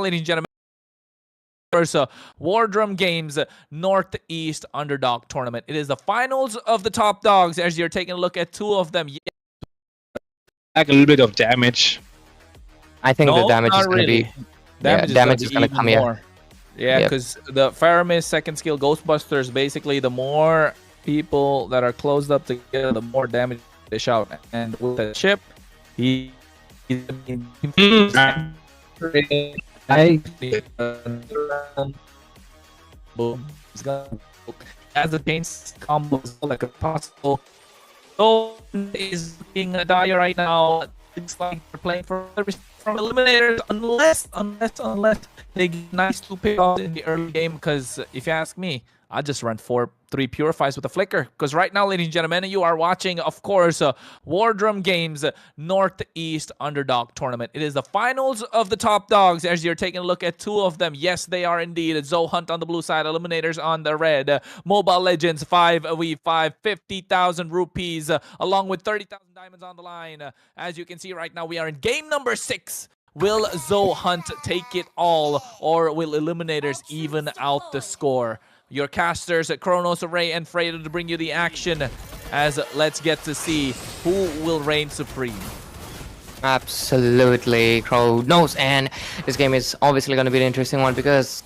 ladies and gentlemen, versus Warzone Games Northeast Underdog Tournament. It is the finals of the top dogs as you're taking a look at two of them. Like a little bit of damage. I think the No, damage not is going to really. be... Damage is going to come more. here. Yeah, Yep. because the Faramis second skill Ghostbusters, basically the more people that are closed up together, the more damage they shout. And with the chip, he boom. He's gonna as the chains combo like a possible. So is being a dire right now. It's like they're playing from eliminators unless they get nice 2 pickoffs in the early game. Because if you ask me, I just run 3 purifies with a flicker. Because right now, ladies and gentlemen, you are watching, of course, Warzone Games Northeast Underdog Tournament. It is the finals of the top dogs as you're taking a look at two of them. Yes, they are indeed. Zoe Hunt on the blue side, Eliminators on the red. Mobile Legends 5v5, 50,000 rupees, along with 30,000 diamonds on the line. As you can see right now, we are in game number 6. Will Zoe Hunt take it all, or will Eliminators even out the score? Your casters, Kronos, Ray, and Fredo to bring you the action as let's get to see who will reign supreme. Absolutely, Kronos. And this game is obviously going to be an interesting one because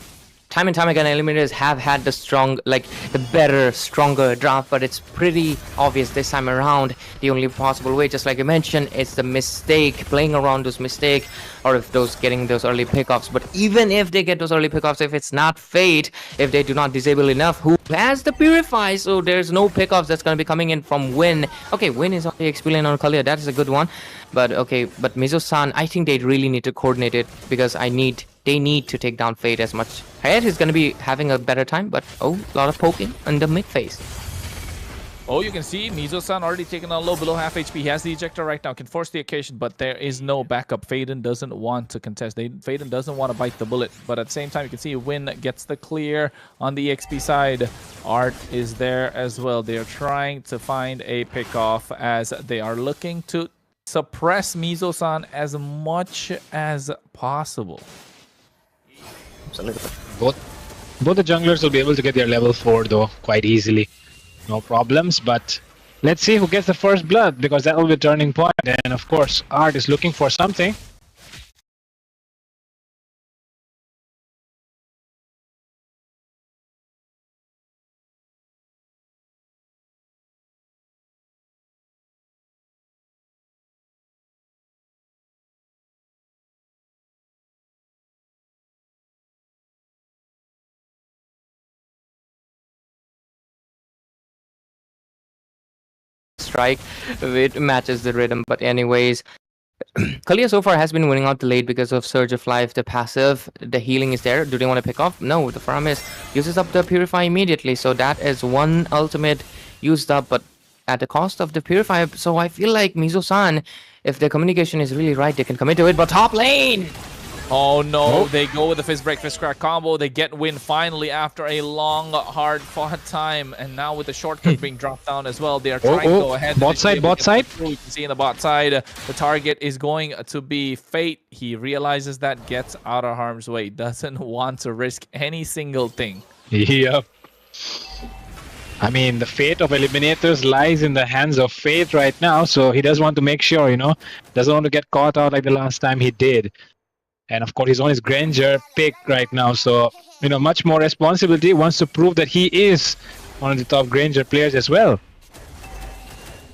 time and time again, Eliminators have had the better, stronger draft, but it's pretty obvious this time around. The only possible way, just like you mentioned, is the mistake, playing around those mistakes, or if getting those early pickoffs. But even if they get those early pickoffs, if it's not Fate, if they do not disable enough, who has the Purify? So there's no pickoffs that's going to be coming in from Win. Okay, Win is on the XP lane on Kalia. That is a good one. But okay, but Mizo-san, I think they really need to coordinate it because they need to take down Fate as much. Hayat is going to be having a better time, but a lot of poking in the mid phase. Oh, you can see Mizo-san already taking a low below half HP. He has the ejector right now, can force the occasion, but there is no backup. Faden doesn't want to contest. Faden doesn't want to bite the bullet, but at the same time, you can see Win gets the clear on the XP side. Art is there as well. They are trying to find a pickoff as they are looking to suppress Mizo-san as much as possible. Both the junglers will be able to get their level 4 though quite easily. No problems, but let's see who gets the first blood because that will be a turning point. And of course, Art is looking for something. Strike, it matches the rhythm. But anyways, Kalia so far has been winning out the late because of Surge of Life, the passive, the healing is there. Do they want to pick off? No, the Faramis uses up the Purify immediately. So that is one ultimate used up, but at the cost of the Purify. So I feel like Mizo-san, if the communication is really right, they can commit to it. But top lane! Oh no, they go with the fist break, fist crack combo. They get Win finally after a long, hard fought time. And now with the shortcut being dropped down as well, they are trying to go ahead. Bot side, bot side. You can see in the bot side, the target is going to be Fate. He realizes that, gets out of harm's way, doesn't want to risk any single thing. Yep. I mean, the fate of Eliminators lies in the hands of Fate right now. So he does want to make sure, doesn't want to get caught out like the last time he did. And of course, he's on his Granger pick right now. So, much more responsibility. Wants to prove that he is one of the top Granger players as well.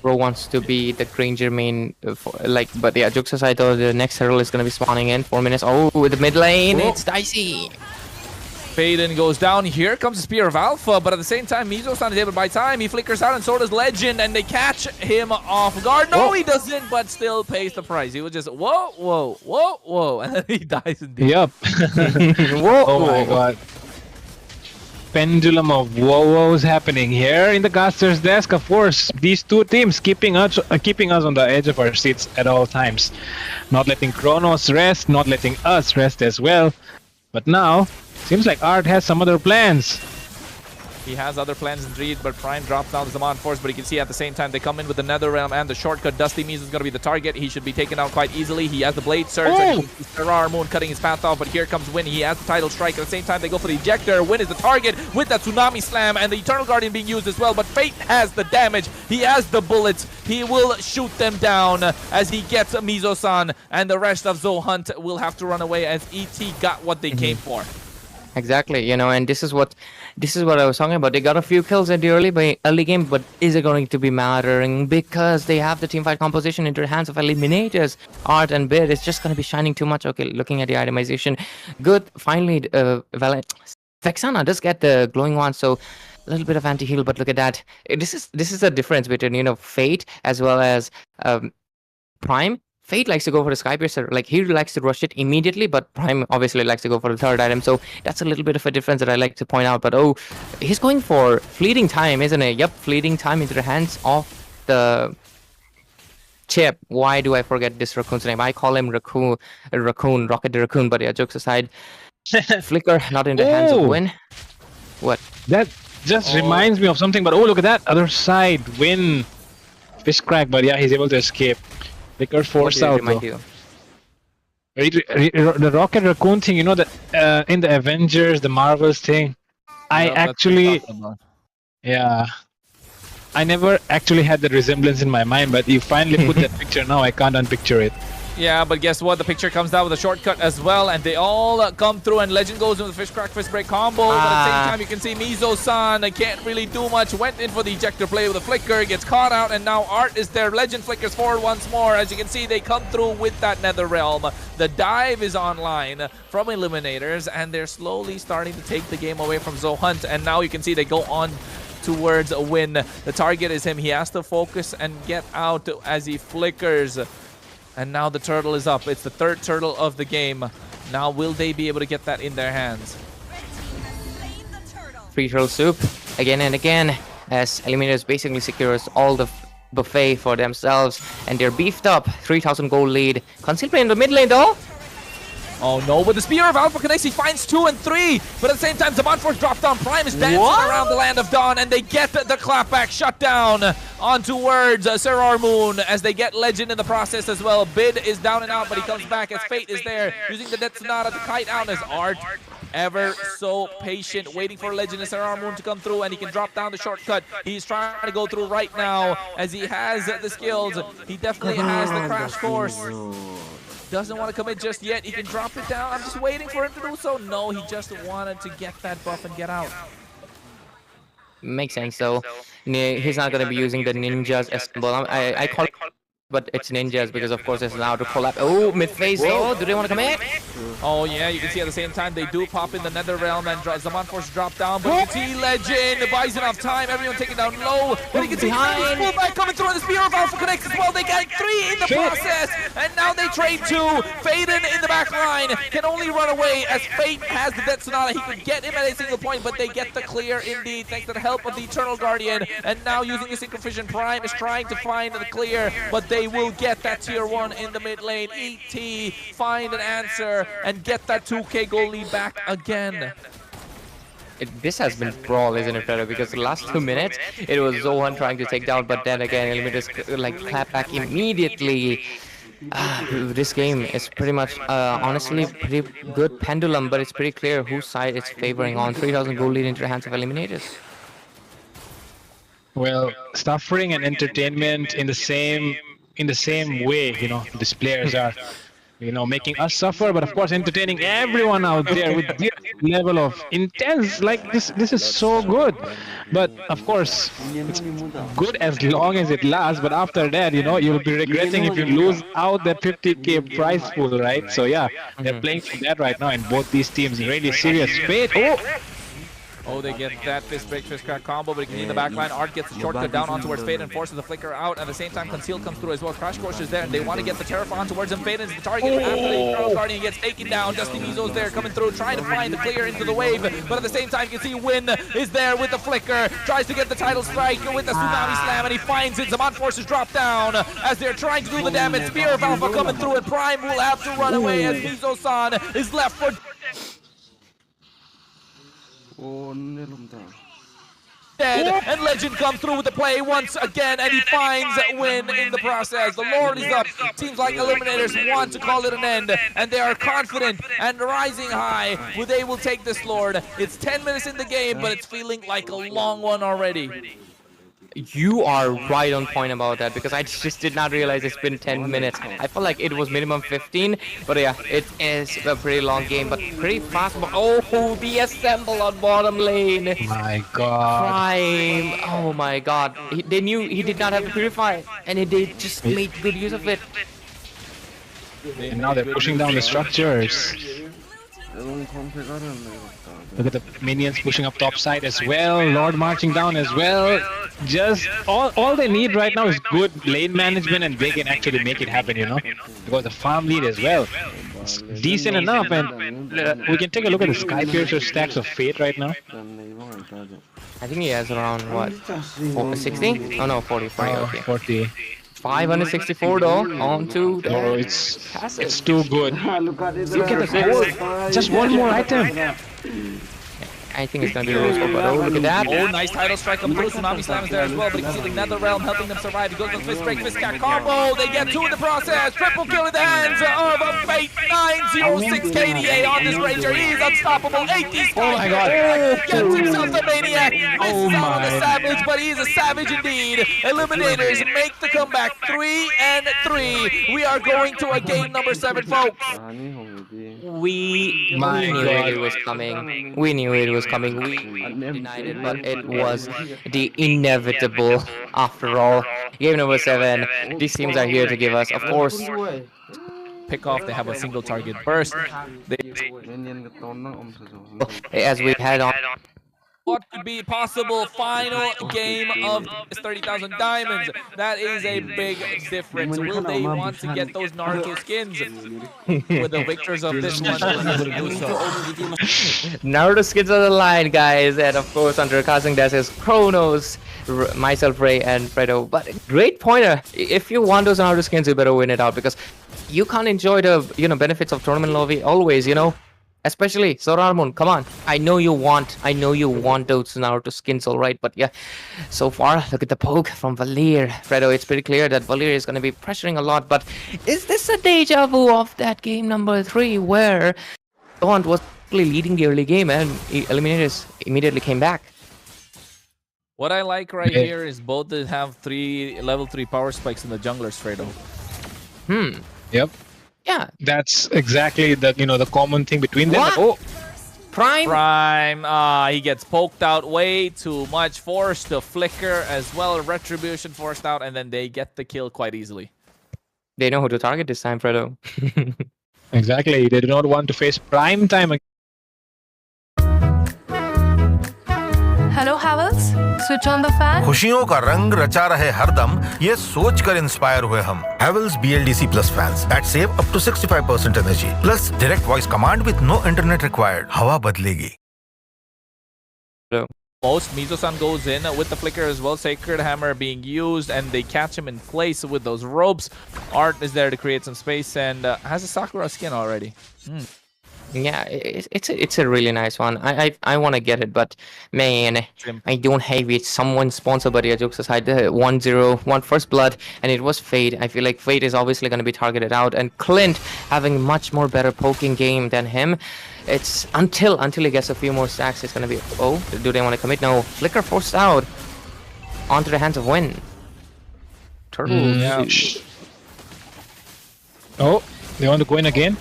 Bro wants to be the Granger main, but yeah, jokes aside though, the next Herald is going to be spawning in 4 minutes. Oh, with the mid lane, it's dicey. Faden goes down. Here comes the Spear of Alpha, but at the same time, Mizo-san is able to buy time. He flickers out, and so does Legend, and they catch him off guard. No, he doesn't, but still pays the price. He was just, whoa, whoa, whoa, whoa, and then he dies indeed. Yep. Whoa, oh my god. Pendulum of woes happening here in the caster's desk. Of course, these two teams keeping us on the edge of our seats at all times. Not letting Kronos rest, not letting us rest as well. But now, seems like Art has some other plans. He has other plans indeed, but Prime drops down the Zaman Force, but you can see at the same time they come in with the Nether Realm and the shortcut. Dusty Miz is going to be the target. He should be taken out quite easily. He has the Blade Surge, and Serrar Moon cutting his path off, but here comes Win. He has the Tidal Strike. At the same time, they go for the Ejector. Win is the target with that Tsunami Slam, and the Eternal Guardian being used as well, but Fate has the damage. He has the bullets. He will shoot them down as he gets Mizo-san, and the rest of Zohunt will have to run away as ET got what they came for. Exactly, you know, and this is what I was talking about. They got a few kills in the early game, but is it going to be mattering because they have the teamfight composition into the hands of eliminators? Art and Bid is just going to be shining too much. Okay, looking at the itemization, good. Finally, Vexana does get the glowing one, so a little bit of anti-heal. But look at that. This is the difference between Fate as well as Prime. Fate likes to go for the Sky Piercer, like he likes to rush it immediately, but Prime obviously likes to go for the third item, so that's a little bit of a difference that I like to point out. But oh, he's going for fleeting time, isn't it? Yep, fleeting time into the hands of the Chip. Why do I forget this raccoon's name? I call him Raccoon, Rocket the Raccoon, but yeah, jokes aside. Flicker, not in the hands of Win. What? That just reminds me of something, but oh, look at that other side. Win. Fish crack, but yeah, he's able to escape. Flicker force out though. The Rocket Raccoon thing, in the Avengers, the Marvels thing, I never actually had that resemblance in my mind, but you finally put that picture now, I can't unpicture it. Yeah, but guess what? The picture comes down with a shortcut as well, and they all come through, and Legend goes in with the Fish Crack, Fist Break combo, but at the same time you can see Mizo-san can't really do much, went in for the ejector play with a flicker, gets caught out, and now Art is there. Legend flickers forward once more. As you can see, they come through with that Nether Realm. The dive is online from Eliminators, and they're slowly starting to take the game away from Zohunt, and now you can see they go on towards a win. The target is him. He has to focus and get out as he flickers. And now the turtle is up. It's the third turtle of the game. Now will they be able to get that in their hands? Free turtle soup again and again as Eliminators basically secures all the buffet for themselves, and they're beefed up. 3,000 gold lead. Conceal play in the mid lane though. Oh no, with the Spear of Alpha connects, he finds 2 and 3, but at the same time, Zaman Force dropped down. Prime is dancing around the Land of Dawn, and they get the clapback shut down on towards Serrar Moon as they get Legend in the process as well. Bid is down and out, but he comes back as Fate is there, using the Death Sonata to kite out as Art, ever so patient, waiting for Legend and Serrar Moon to come through, and he can drop down the shortcut. He's trying to go through right now as he has the skills. He definitely has the Crash Course. Doesn't want to commit just yet. He can drop it down. I'm just waiting for him to do so. No, he just wanted to get that buff and get out. Makes sense. So he's not going to be using the ninjas as symbol. I call it, but it's ninjas because of course it's allowed to collapse. Oh, mid phase though. Do they want to commit? Oh yeah, you can see at the same time they do pop in the Nether Realm, and Zaman Force drop down, but you can see Legend buys enough time, everyone taking down low, but you can see full back coming through, and the Spear of Alpha connects as well. They got 3 in the process, and now they trade 2. Faden in the back line can only run away as Fate has the Death Sonata. He can get him at a single point, but they get the clear indeed thanks to the help of the Eternal Guardian, and now using the Synchrovision, Prime is trying to find the clear, but they will get that tier 1 in the mid lane. ET find an answer and get that 2k goal lead back again. This has been brawl, isn't it, Fredo? Because the last 2 minutes, it was Zohan trying to take down, but then again, Eliminators like clap back immediately. This game is pretty much, honestly, pretty good pendulum, but it's pretty clear whose side it's favoring on. 3,000 gold lead into the hands of Eliminators. Well, suffering and entertainment in the same way, these players are, making us suffer, but of course entertaining everyone out there with this level of intense, like this is so good. But of course, it's good as long as it lasts, but after that, you'll be regretting if you lose out that 50k prize pool, right? So yeah, they're playing for that right now, and both these teams really serious. Fate, Oh, they get that Fist Break, Fist Crack combo, but you can see in the back line, Art gets the shortcut down on towards Fade and forces the flicker out. At the same time, Conceal comes through as well. Crash Course is there, and they want to get the Terraform towards him. Fade is the target after the Eternal Guardian gets taken down. Dusty Mizo's there coming through, trying to find the clear into the wave, but at the same time, you can see Win is there with the flicker, tries to get the title strike with the Tsunami Slam, and he finds it. Zaman Forces drop down as they're trying to do the damage. Spear of Alpha coming through, and Prime will have to run away as Mizo-san is left for... dead, and Legend comes through with the play once again, and he finds win in the process. The Lord is up. Seems like Eliminators want to call it an end, and they are confident and rising high. They will take this Lord. It's 10 minutes in the game, but it's feeling like a long one already. You are right on point about that, because I just did not realize it's been 10 minutes. I felt like it was minimum 15, but yeah, it is a pretty long game, but pretty fast. Oh, the assemble on bottom lane. My God. Prime. Oh my God. They knew he did not have to purify, and they just made good use of it. And now they're pushing down the structures. Look at the minions pushing up top side as well. Lord marching down as well. Just all they need right now is good lane management, and they can actually make it happen, you know, because the farm lead as well, it's decent enough. And we can take a look at the Skypiercer stacks of Fate right now. I think he has around what, 60? Oh no, 40. Okay. 40. 564 though, on to the it's too good. Look at the gold. Just one more item. I think it's gonna be a Rose Gold, but oh, look at that. Oh, nice title strike coming through. Tsunami Slam is there as well, but he's stealing Nether Realm, helping them survive. He goes for the fist break, fist cat combo. They get two in the process. Triple kill in the hands of a Fate 906 KDA on this Ranger. He's unstoppable. 80 Oh my God. Gets himself the Maniac. Misses out on the Savage, but he's a savage indeed. Eliminators make the comeback 3-3. We are going to a game number 7, folks. We knew it was coming. We knew it was coming. We denied it, but it was the inevitable after all. Game number 7. These teams are here to give us, of course, pick off. They have a single target burst. As we head on. What could be possible final game of this 30,000 diamonds? That is a big difference. Will they want to get those Naruto skins? With the victors of this one, will be able to do so. Naruto skins on the line, guys, and of course under casting desk is Kronos, myself, Ray, and Fredo. But great pointer. If you want those Naruto skins, you better win it out, because you can't enjoy the benefits of tournament lobby always, Especially Sorarmun, come on. I know you want those Naruto skins, alright, but yeah. So far, look at the poke from Valir. Fredo, it's pretty clear that Valir is gonna be pressuring a lot, but is this a deja vu of that game number 3 where Daunt was actually leading the early game and Eliminators immediately came back? What I like here is both they have level 3 power spikes in the junglers, Fredo. Yep. Yeah, that's exactly the common thing between them. What? Oh, Prime, he gets poked out way too much, forced to flicker as well, retribution forced out, and then they get the kill quite easily. They know who to target this time, Fredo. Exactly, they do not want to face Prime time again. Hello, Havels. Switch on the fan. खुशियों का रंग रचा रहे हरदम, ये सोचकर inspire हुए हम. Havels BLDC Plus fans that save up to 65% energy. Plus direct voice command with no internet required. हवा बदलेगी. Most Mizo-san goes in with the flicker as well. Sacred Hammer being used, and they catch him in place with those ropes. Art is there to create some space, and has a Sakura skin already. Yeah, it's a really nice one. I want to get it, but man, I don't have it. Someone sponsored, but yeah, jokes aside, 1-0, first blood, and it was Fate. I feel like Fate is obviously going to be targeted out, and Clint having much more better poking game than him. It's until he gets a few more stacks, it's going to be, oh, do they want to commit? No, flicker forced out onto the hands of Win. Turtle. Oh, they want to go in again.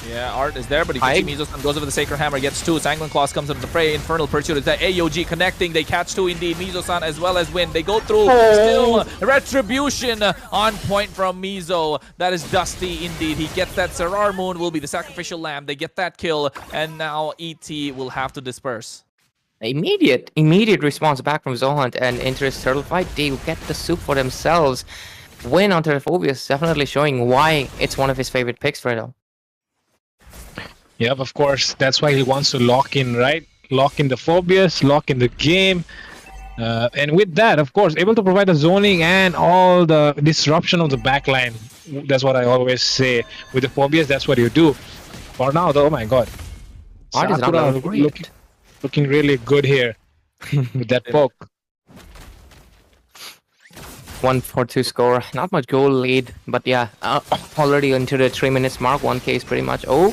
Yeah, Art is there, but he can see Mizo-san goes over the Sacred Hammer, gets 2. Sangling Claws comes into the fray. Infernal Pursuit is there. AOG connecting. They catch 2 indeed. Mizo-san as well as Win. They go through. Still Retribution on point from Mizo. That is Dusty indeed. He gets that. Sarar Moon will be the sacrificial lamb. They get that kill, and now ET will have to disperse. Immediate response back from Zohunt, and into his turtle fight. They get the soup for themselves. Win on Terraphobius, definitely showing why it's one of his favorite picks, Fredo. Yep, of course. That's why he wants to lock in, right? Lock in the Phobius, lock in the game. And with that, of course, able to provide the zoning and all the disruption of the backline. That's what I always say. With the Phobius, that's what you do. For now, though, oh my god. Art is not looking really good here with that poke. 1-4-2 score. Not much goal lead, but yeah, already into the 3 minutes mark. 1K is pretty much. Oh,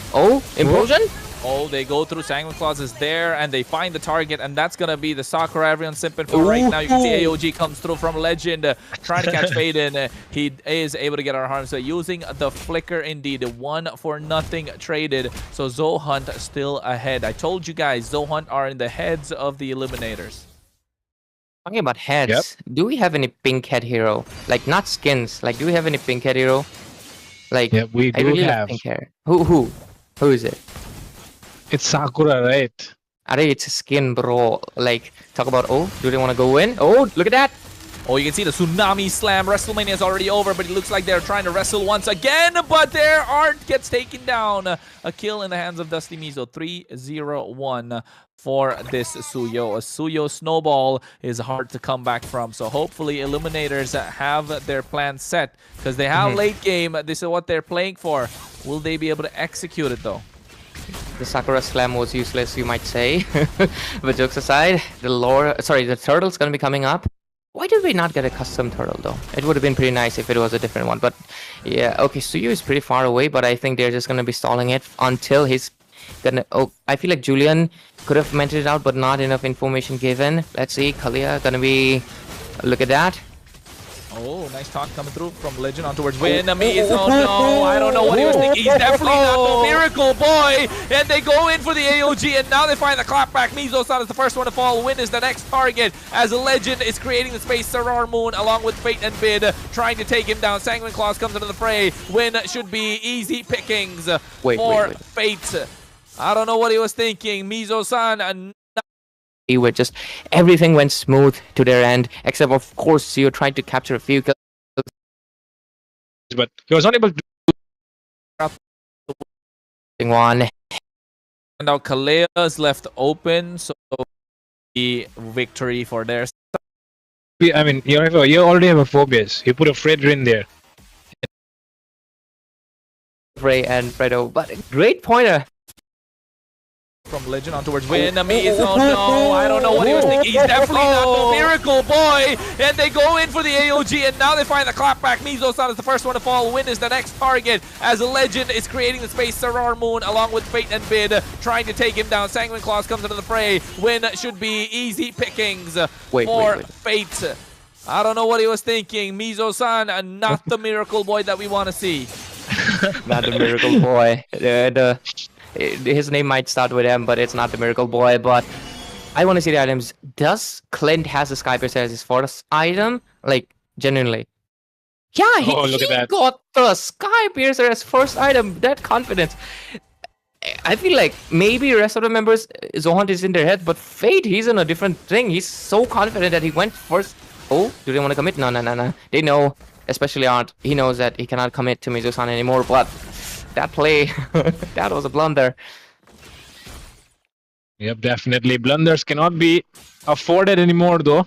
implosion. Oh, they go through. Sanguine Claws is there, and they find the target, and that's gonna be the Sakura everyone's simping for right now. You can see AOG comes through from Legend, trying to catch Fade in. He is able to get our harm, so using the flicker indeed. 1-for-0 traded, so Zohunt still ahead. I told you guys, Zohunt are in the heads of the Eliminators. Talking about heads, do we have any pink head hero? Like, not skins. Like, do we have any pink head hero? Like, Yeah, we I do really have. love pink hair. Who is it? It's Sakura, right? Are it's a skin, bro. Like, talk about, do they want to go in? Oh, look at that. Oh, you can see the Tsunami Slam. WrestleMania is already over, but it looks like they're trying to wrestle once again. But their art gets taken down. A kill in the hands of Dusty Mizo. 3-0-1 for this Suyo. A Suyo snowball is hard to come back from. So hopefully Eliminators have their plan set, because they have late game. This is what they're playing for. Will they be able to execute it, though? The Sakura Slam was useless, you might say. But jokes aside, the turtle's gonna be coming up. Why did we not get a custom turtle, though? It would have been pretty nice if it was a different one. But yeah, okay, Suyu is pretty far away, but I think they're just gonna be stalling it until he's gonna... Oh, I feel like Julian could have meant it out, but not enough information given. Let's see, Kalia gonna be... Look at that. Oh, nice talk coming through from Legend on towards Win. Oh no, I don't know what he was thinking. He's definitely not the Miracle Boy. And they go in for the AOG, and now they find the clapback. Mizo-san is the first one to fall. Win is the next target, as Legend is creating the space. Sarar Moon along with Fate and Bid trying to take him down. Sanguine Claws comes into the fray. Win should be easy pickings for Fate. I don't know what he was thinking. Mizo-san... With just everything went smooth to their end, except of course Suyo tried to capture a few kills, but he was not able to. One. And now Kalea is left open, so the victory for their... I mean, you already have a Phobias. You put a Fredra in there. Frey and Fredo, but great pointer. From Legend on towards Win. Oh no, I don't know what he was thinking. He's definitely not the Miracle Boy. And they go in for the AOG, and now they find the clapback. Mizo-san is the first one to fall. Win is the next target, as Legend is creating the space. Sarar Moon along with Fate and Bid trying to take him down. Sanguine Claws comes into the fray. Win should be easy pickings for Fate. I don't know what he was thinking. Mizo-san, not the Miracle Boy that we want to see. Not the Miracle Boy. His name might start with M, but it's not the Miracle Boy. But I want to see the items. Does Clint has the Sky Piercer as his first item? Like, genuinely. Yeah, he got the Sky Piercer as first item. That confidence. I feel like maybe the rest of the members, Zohunt is in their head, but Fate, he's in a different thing. He's so confident that he went first. Oh, do they want to commit? No. They know, especially Art. He knows that he cannot commit to Mizo-san anymore, but... That play, that was a blunder. Yep, definitely. Blunders cannot be afforded anymore, though,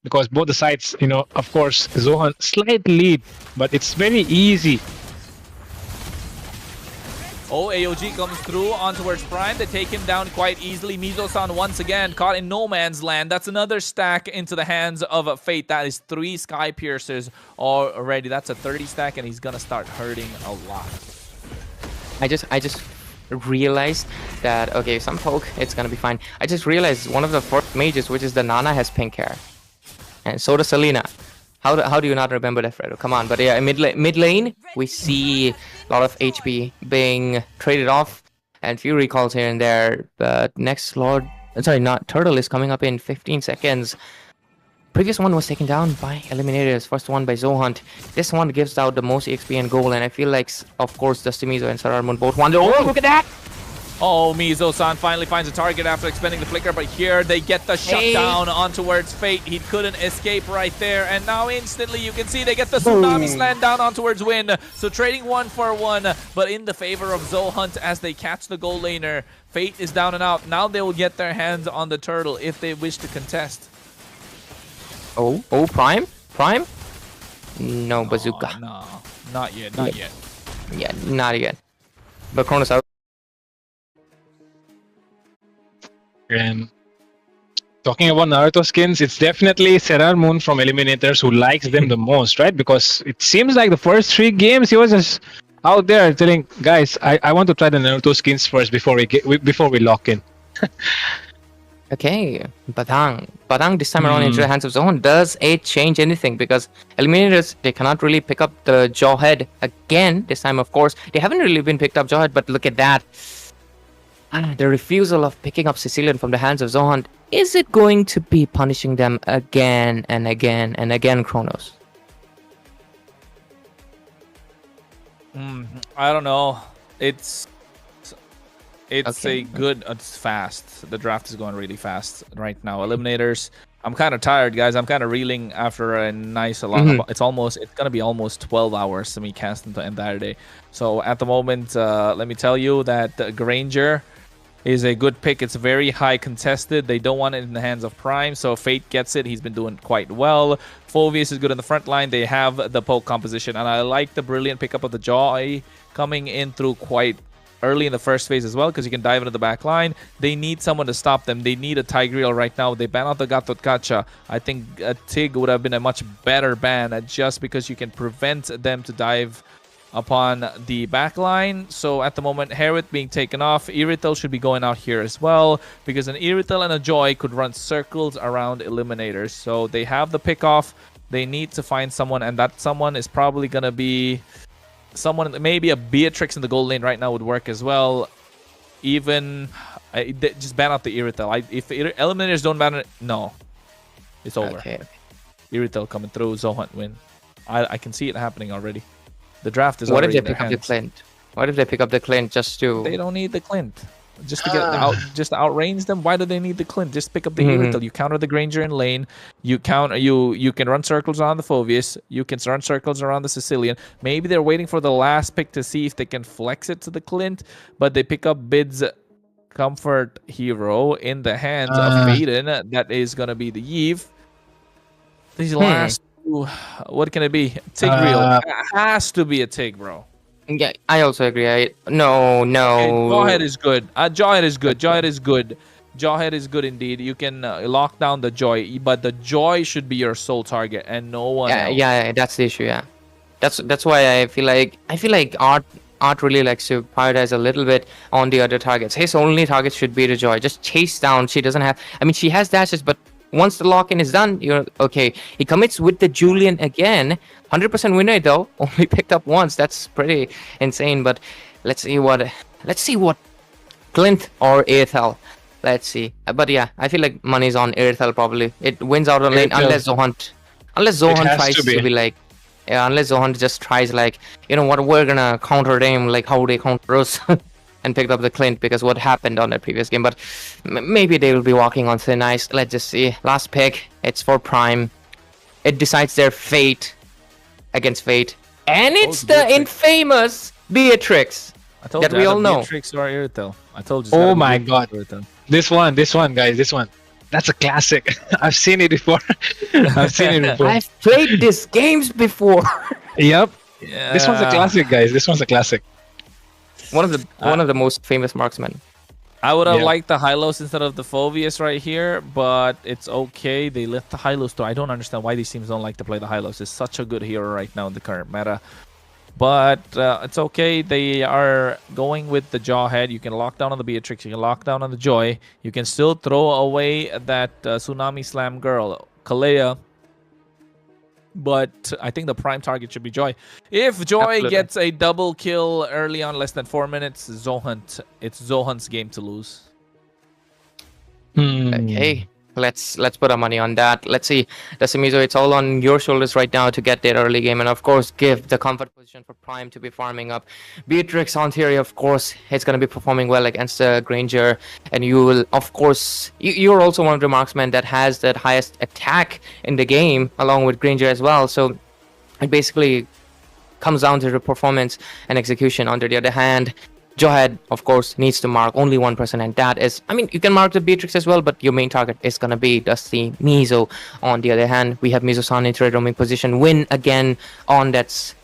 because both the sides, of course, Zohan slight lead, but it's very easy. Oh, AOG comes through on towards Prime. They take him down quite easily. Mizo-san once again caught in no man's land. That's another stack into the hands of Fate. That is 3 Sky Piercers already. That's a 30 stack, and he's gonna start hurting a lot. I just realized that, okay, some poke, it's gonna be fine. I just realized one of the first mages, which is the Nana, has pink hair. And so does Selena. How do you not remember that, Fredo? Come on. But yeah, mid lane, we see a lot of HP being traded off and few recalls here and there. But next Turtle is coming up in 15 seconds. Previous one was taken down by Eliminators. First one by Zohunt. This one gives out the most XP and gold, and I feel like, of course, Dusty Mizo and Sarar Moon both won. Oh, look at that! Oh, Mizo-san finally finds a target after expending the flicker, but here they get the shutdown on towards Fate. He couldn't escape right there, and now instantly you can see they get the Tsunami Slam down on towards Win. So trading 1 for 1, but in the favor of Zohunt as they catch the gold laner. Fate is down and out. Now they will get their hands on the turtle if they wish to contest. Oh, Prime? No, Bazooka. No, not yet. Yeah, not yet. But Cronus out. And Talking about Naruto skins, it's definitely Serar Moon from Eliminators who likes them the most, right? Because it seems like the first 3 games he was just out there telling guys, I want to try the Naruto skins first before we lock in. Okay, Badang this time around into the hands of Zohan. Does it change anything? Because Eliminators, they cannot really pick up the Jawhead again this time, of course. They haven't really been picked up Jawhead, but look at that. The refusal of picking up Sicilian from the hands of Zohan. Is it going to be punishing them again and again and again, Kronos? I don't know. It's it's fast. The draft is going really fast right now. Eliminators. I'm kind of tired, guys. I'm kind of reeling after a nice long. It's gonna be almost 12 hours to me casting the entire day. So at the moment, let me tell you that Granger is a good pick. It's very high contested. They don't want it in the hands of Prime, so Fate gets it. He's been doing quite well. Phoveus is good in the front line. They have the poke composition, and I like the brilliant pickup of the Joy coming in through quite early in the first phase as well, because you can dive into the back line. They need someone to stop them. They need a Tigreal right now. They ban out the Gatot Kacha. I think a Tig would have been a much better ban, just because you can prevent them to dive upon the back line. So at the moment, Herod being taken off. Irithel should be going out here as well, because an Irithel and a Joy could run circles around Eliminators. So they have the pick off. They need to find someone, and that someone is probably going to be someone, maybe a Beatrix in the gold lane right now would work as well. Even just ban out the Irithel. If Eliminators don't ban it, no, it's over. Okay. Irithel coming through, Zohunt win. I can see it happening already. The draft is. What if already they pick up the Clint? What if they pick up the Clint just to? They don't need the Clint. Just to get out, just to outrange them. Why do they need the Clint? Just pick up the Irithel. You counter the Granger in lane. You can run circles around the Phoveus. You can run circles around the Sicilian. Maybe they're waiting for the last pick to see if they can flex it to the Clint, but they pick up Bid's comfort hero in the hands of Maiden. That is gonna be the Yve. These last two, what can it be? Tigreal. It has to be a Tig, bro. Yeah, I also agree. No. Okay, Jawhead is good. Jawhead is good. Jawhead is good. Jawhead is good indeed. You can lock down the Joy, but the Joy should be your sole target and no one else. Yeah, that's the issue. Yeah, that's why I feel like Art really likes to prioritize a little bit on the other targets. His only target should be the Joy. Just chase down. She doesn't have. I mean, she has dashes, but once the lock-in is done, you're okay. He commits with the Julian again. 100% win rate though. Only picked up once. That's pretty insane. But let's see what Clint or Irithel. Let's see. But yeah, I feel like money's on Irithel probably. It wins out on lane unless Zohan tries to be like, yeah, unless Zohan just tries like, you know what, we're gonna counter them like how they counter us. And picked up the Clint because what happened on that previous game. But maybe they will be walking on thin ice. Let's just see. Last pick. It's for Prime. It decides their fate against Fate. And it's the infamous Beatrix that we all know. Beatrix or Irithel. I told you. Oh my god. This one, guys. This one. That's a classic. I've seen it before. I've played these games before. Yep. Yeah. This one's a classic, guys. This one's a classic. One of the most famous marksmen. I would have liked the Hylos instead of the Phoveus right here, but it's okay. They left the Hylos though. I don't understand why these teams don't like to play the Hylos. It's such a good hero right now in the current meta. But it's okay. They are going with the Jawhead. You can lock down on the Beatrix. You can lock down on the Joy. You can still throw away that Tsunami Slam girl, Kalea. But I think the prime target should be Joy. If Joy gets a double kill early on, less than 4 minutes, Zohunt. It's Zohunt's game to lose. Okay, let's put our money on that. Let's see, Dasimizo, it's all on your shoulders right now to get that early game, and of course give the comfort position for Prime to be farming up. Beatrix on theory, of course, it's gonna be performing well against Granger, and you will, of course, you're also one of the marksmen that has that highest attack in the game, along with Granger as well. So it basically comes down to the performance and execution. On the other hand, Jawhead, of course, needs to mark only one person, and that is, I mean, you can mark the Beatrix as well, but your main target is going to be Dusty Mizo. On the other hand, we have Mizo-san into a roaming position. Win again on that's,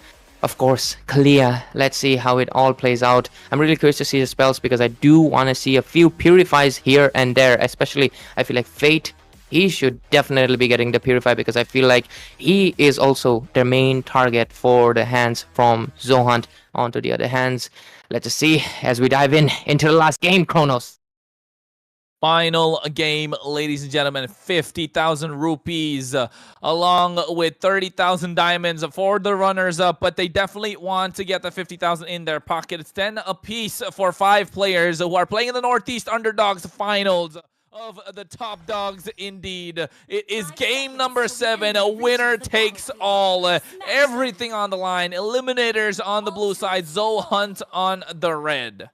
of course, Kalia. Let's see how it all plays out. I'm really curious to see the spells because I do want to see a few purifies here and there, especially I feel like Fate he should definitely be getting the Purify, because I feel like he is also the main target for the hands from Zohunt onto the other hands. Let's just see as we dive into the last game, Kronos. Final game, ladies and gentlemen, 50,000 rupees along with 30,000 diamonds for the runners-up, but they definitely want to get the 50,000 in their pocket. It's 10 apiece for 5 players who are playing in the Northeast Underdogs finals of the top dogs. Indeed, it is game number 7. A winner takes all. Everything on the line. Eliminators on the blue side, Zohunt on the red.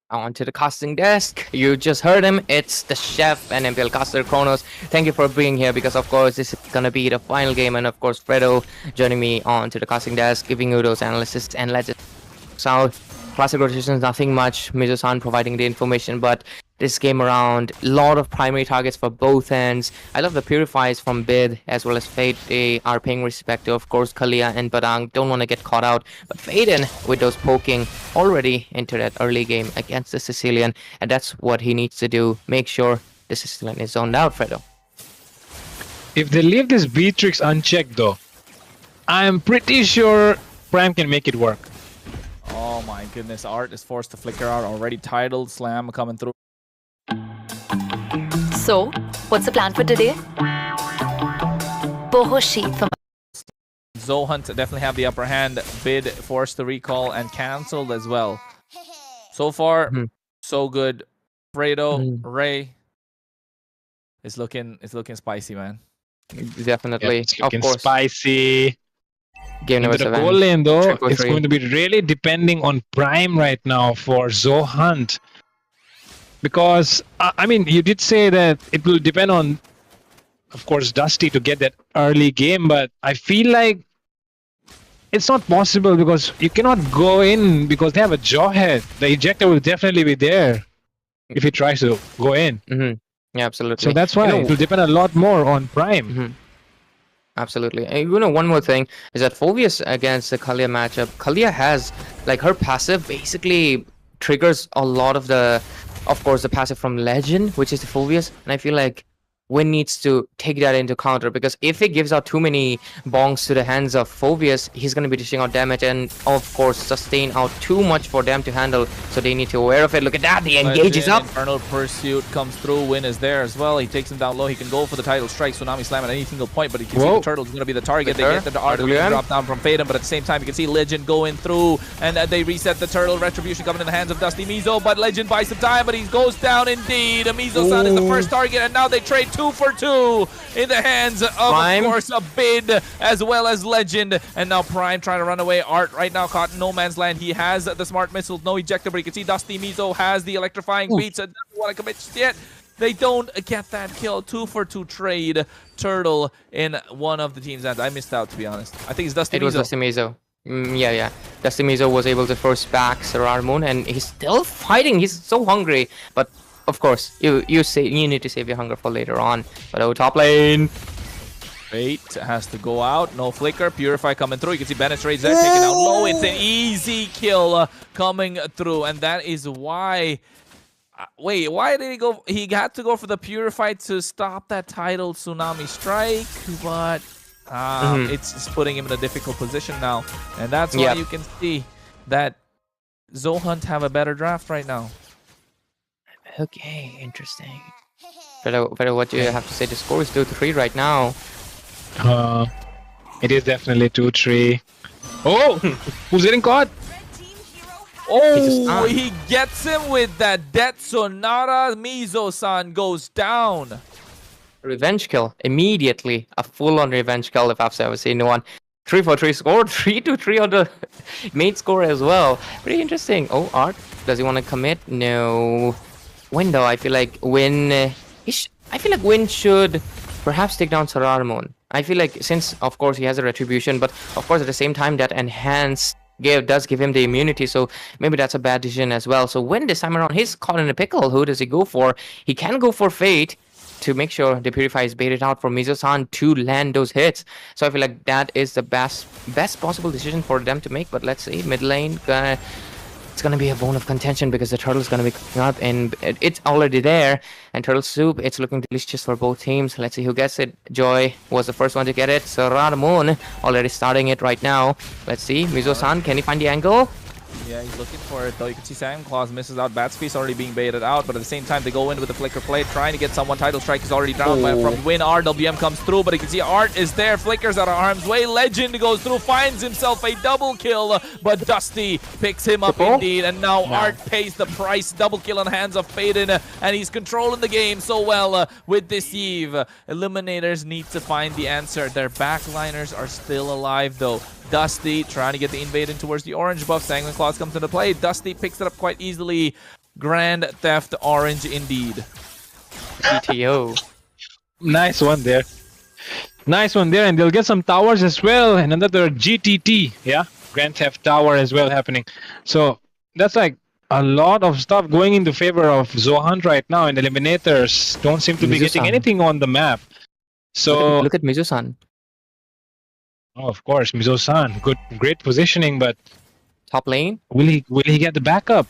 Onto the casting desk. You just heard him. It's the chef and MPL caster Kronos. Thank you for being here, because of course this is gonna be the final game, and of course Fredo joining me onto the casting desk, giving you those analysis and legends. So classic rotations, nothing much. Mizo-san providing the information, but this game around, a lot of primary targets for both ends. I love the Purifies from Bid as well as Fate. They are paying respect to, of course, Kalia and Badang. Don't want to get caught out. But Faden with those poking already into that early game against the Sicilian. And that's what he needs to do. Make sure the Sicilian is zoned out, Fredo. If they leave this Beatrix unchecked though, I'm pretty sure Prime can make it work. Oh my goodness, Art is forced to flicker out. Already titled, Slam coming through. So, what's the plan for today? Boho sheet for Zohunt definitely have the upper hand. Bid forced to recall and cancelled as well. So far, so good. Fredo, Ray is looking spicy, man. Definitely, Yeah, it's looking of course. spicy. Game number Into the 7. goal lane though, it's 3-4-3. going to be really depending on Prime right now for Zohunt. Because, I mean, you did say that it will depend on, of course, Dusty to get that early game, but I feel like it's not possible because you cannot go in because they have a jawhead. The ejector will definitely be there if he tries to go in. Yeah, absolutely. So that's why it will depend a lot more on Prime. Absolutely. And one more thing is that Phobius against the Kalia matchup, Kalia has, like, her passive basically triggers a lot of the, of course, the passive from Legend, which is the Phobius, and I feel like Win needs to take that into counter, because if he gives out too many bongs to the hands of Phobius, he's going to be dishing out damage and, of course, sustain out too much for them to handle, so they need to be aware of it. Look at that, the engage is up. Infernal Pursuit comes through. Win is there as well. He takes him down low. He can go for the title strike. Tsunami Slam at any single point, but he can see the Turtle's going to be the target. They get the RWM drop down from Faden, but at the same time, you can see Legend going through, and they reset the Turtle. Retribution coming in the hands of Dusty Mizo, but Legend buys some time, but he goes down indeed. Mizo-san is the first target, and now they trade 2 for 2 in the hands of course, a Bid as well as Legend. And now Prime trying to run away. Art right now caught in no man's land. He has the smart missile, no ejector, but you can see Dusty Mizo has the electrifying beats and doesn't want to commit just yet. They don't get that kill. 2 for 2 trade. Turtle in one of the team's hands. I missed out, to be honest. I think it's Dusty Mizo. It was Dusty Mizo. Yeah. Dusty Mizo was able to force back Sarar Moon, and he's still fighting. He's so hungry, but of course, you need to save your hunger for later on. But over top lane, Fate has to go out. No flicker. Purify coming through. You can see Bennett trades there, taking out low. It's an easy kill coming through, and that is why. Wait, why did he go? He had to go for the Purify to stop that tidal Tsunami Strike, but it's just putting him in a difficult position now, and that's why you can see that Zohunt have a better draft right now. Okay, interesting. Pero what do you have to say? The score is 2-3 right now. It is definitely 2-3. Oh, who's getting caught? Oh, he gets him with that Death Sonata. Mizo-san goes down. Revenge kill immediately. A full-on revenge kill if I've ever seen one. 3-4-3 score, 3-3 on the main score as well. Pretty interesting. Oh, Art, does he want to commit? No. Win though, I feel like Win. I feel like Win should perhaps take down Saramon. I feel like since of course he has a retribution, but of course at the same time that enhance does give him the immunity, so maybe that's a bad decision as well. So Win this time around, he's caught in a pickle. Who does he go for? He can go for Fate to make sure the Purify is baited out for Mizo-san to land those hits. So I feel like that is the best possible decision for them to make. But let's see, mid lane, it's gonna be a bone of contention because the turtle's gonna be coming up and it's already there. And turtle soup, it's looking delicious for both teams. Let's see who gets it. Joy was the first one to get it. Moon already starting it right now. Let's see, Mizo-san, can he find the angle? Yeah, he's looking for it though. You can see Santa Claus misses out. Bat's already being baited out, but at the same time they go in with the flicker play, trying to get someone. Title Strike is already down from Win. RWM comes through, but you can see Art is there. Flickers out of harm's way. Legend goes through, finds himself a double kill, but Dusty picks him up indeed, and now Art pays the price. Double kill in the hands of Faden, and he's controlling the game so well with this Eve. Eliminators need to find the answer. Their backliners are still alive though. Dusty trying to get the invade in towards the orange buff. Sanguine Claws comes into play. Dusty picks it up quite easily. Grand Theft Orange indeed. GTO. Nice one there. Nice one there, and they'll get some towers as well, and another GTT, yeah, Grand Theft Tower as well happening. So that's like a lot of stuff going in the favor of Zohan right now, and eliminators don't seem to be getting anything on the map. So look at Mizu-san. Oh, of course, Mizo-san, great positioning, but Top lane will he get the backup?